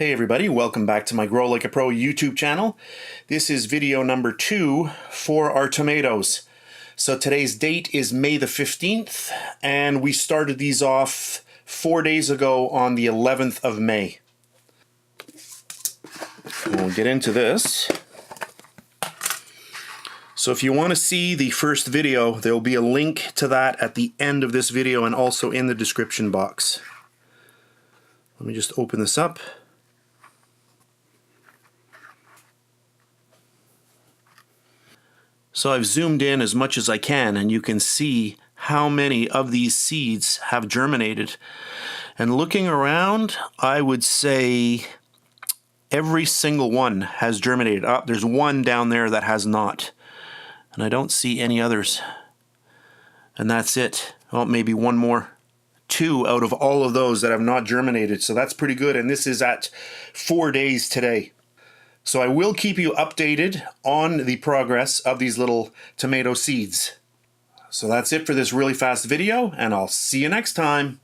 Hey everybody, welcome back to my Grow Like a Pro YouTube channel. This is video number 2 for our tomatoes. So today's date is May the 15th, and we started these off 4 days ago on the 11th of May. We'll get into this. So if you want to see the first video, there will be a link to that at the end of this video and also in the description box. Let me just open this up. So I've zoomed in as much as I can, and you can see how many of these seeds have germinated. And looking around, I would say every single one has germinated. There's one down there that has not. And I don't see any others. And that's it. Well, maybe one more. 2 out of all of those that have not germinated. So that's pretty good. And this is at 4 days today. So I will keep you updated on the progress of these little tomato seeds. So that's it for this really fast video, and I'll see you next time.